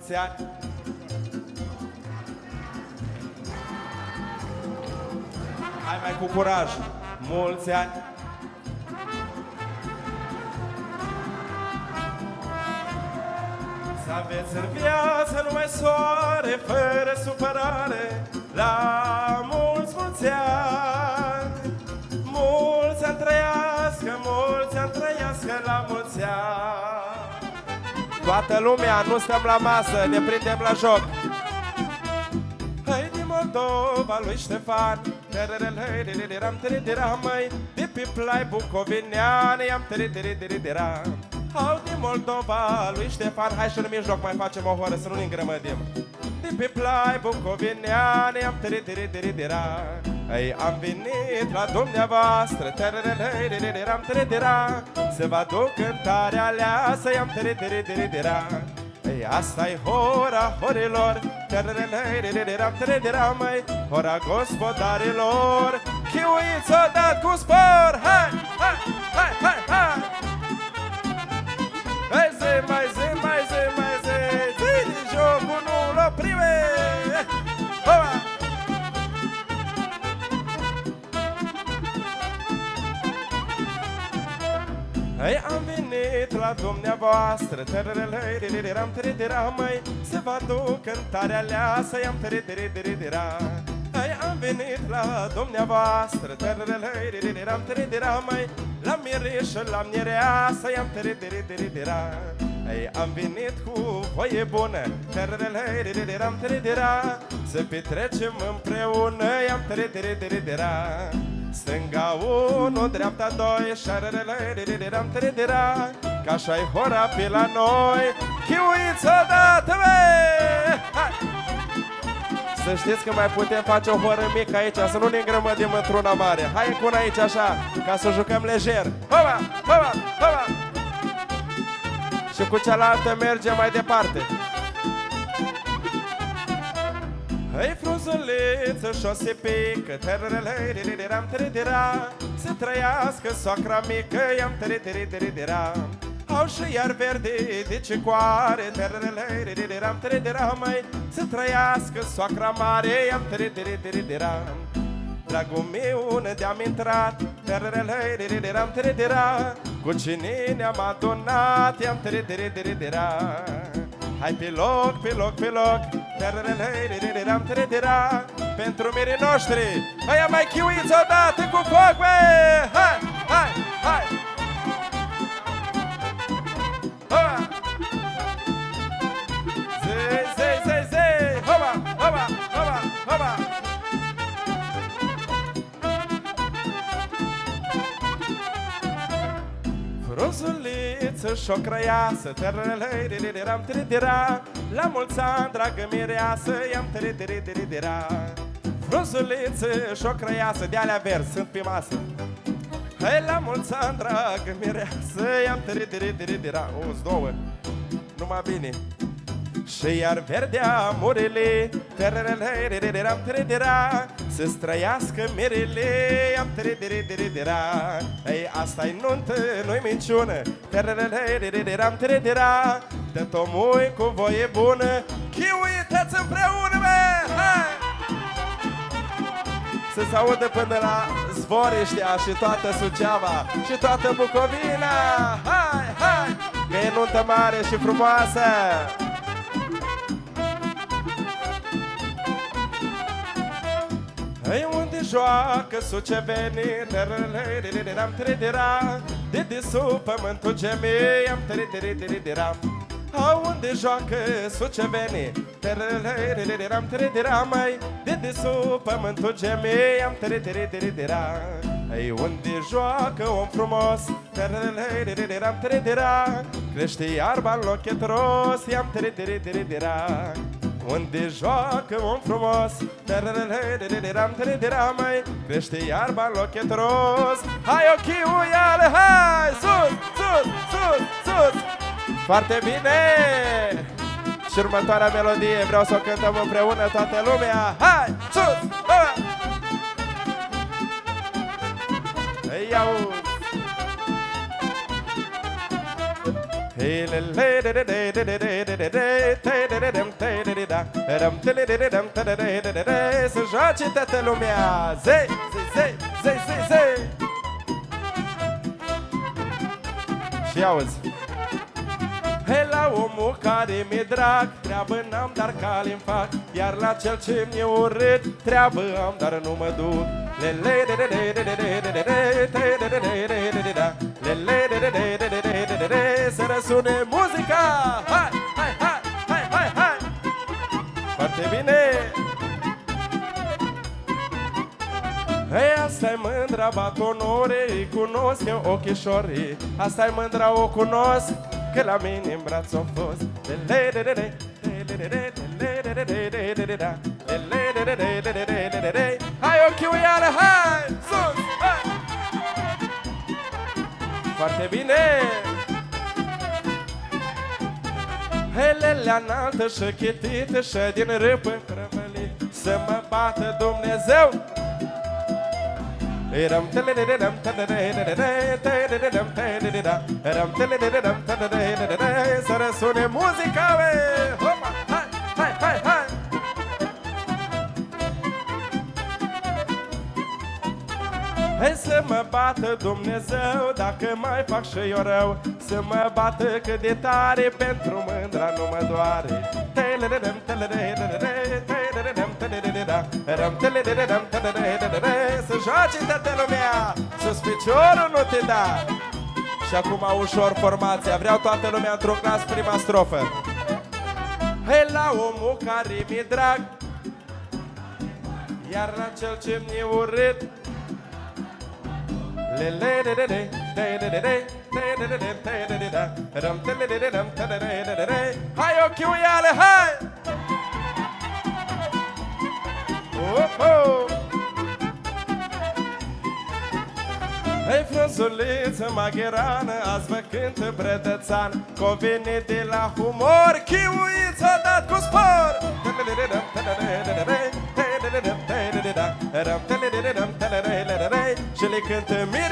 mulți ani. Hai mai cu curaj. Mulți ani. Să aveți în viață numai soare, fără supărare, la mulți, mulți ani. Mulți ani trăiască, mulți ani trăiască, la mulți ani. Toată lumea, nu stăm la masă, ne prindem la joc. Hai din Moldova lui Ștefan, măi, de pe plai bucovinean, Au din Moldova lui Ștefan, hai și în mijloc mai facem o horă să nu ne îngrămădim. De pe plai bucovinean, am venit la dumneavoastră, să vă aduc cântarea aleasă, asta-i hora horilor, măi, hora gospodarilor. Chiuiți odată cu spor, hai, hai, hai, hai, hai. Mai zi, mai zi, mai zi, mai zi, ține jocul, nu-l oprime. Hoa! Ei, am venit la dumneavoastră, măi, să vă aduc cântarea aleasă, Ei, am venit la dumneavoastră, măi, la mireșă, la mireasă, Ei, am venit cu voie bună, să petrecem împreună, stânga 1, dreapta 2, că așa-i hora pe la noi. Chiuiți odată, băi! Să știți că mai putem face o horă mică aici, să nu ne îngrămădim într-una mare. Hai cu una aici așa, ca să jucăm lejer. Hoba, hoba, hoba! Și cu cealaltă mergem mai departe. Hei, frunzuliță și-o se pică, să trăiască soacra mică, Au și iar verde de cicoare, măi, să trăiască soacra mare, Dragul meu, unde am intrat, cu cine ne-am adunat, Hai pe loc, pe loc, pe loc, pentru mirii noștri. Hai, mai chiuiți odată cu foc, băi! Hai, hai, hai! Hoba! Zi, zi, zi, zi! Hoba, hoba, hoba, hoba! Frunzuliță și-o crăiasă, la mulți ani, dragă mireasă, Frunzuliță și-o crăiasă, de-alea verzi sunt pe masă. Hai, la mulți ani, dragă mireasă, o-s două, numai bine. Și iar verdea murile, să-ți trăiască mirele, Ei, asta-i nuntă, nu-i minciună, Dă-t omui cu voie bună, chiuitați împreună, bă! Hai! Să se audă până la Zvoriștea și toată Suceava și toată Bucovina. Hai, hai! Că e nuntă mare și frumoasă. Ei, unde joacă sucevenii, de sub pământul gemei, unde joacă sucevenii, mai, de sub pământul gemei, Ei, unde joacă om frumos, crește iarba în lochetros, unde joacă om frumos, mai, crește iarba în lochetros. Hai, o chiuială, hai, sus, sus, sus, sus. Foarte bine! Și următoarea melodie vreau să o cântăm împreună toată lumea. Hai, sus, hai! Ei, auzi! Să joace toată lumea. Zei, zei, zei, zei, zei. Și auzi. Hei, la omul care mi-e drag, treabă n-am, dar cali-mi fac. Iar la cel ce mi-e urât, treabă am, dar nu mă duc. Să răsune muzica. Hai, hai, hai, hai, hai, hai. Foarte bine. Hei, asta-i mândra batonore, îi cunosc eu ochișorii. Asta-i mândra, o cunosc, că la mine în braț o fost. Hai, ochiul iară, hai, sus, hai. Foarte bine. Helelea înaltă și chitită și din râpă prăvălit. Să mă bată Dumnezeu. Să răsune muzica, hopa, hai, hai, hai, hai. Hai să mă bată Dumnezeu dacă mai fac și eu rău. Să mă bată cât de tare, pentru mândra nu mă doare. Să joace toată lumea, sus piciorul nu te da. Și acum ușor formația, vreau toată lumea într-un glas, prima strofă. Hei, la omul care mi-e drag, iar la cel ce mi-e urât, hai, ochiul iale, hai! Hei, frunzuliță magherană, azi vă cântă brădățan, că vine de la humor, chiuița dat cu spor. Și le cântă mie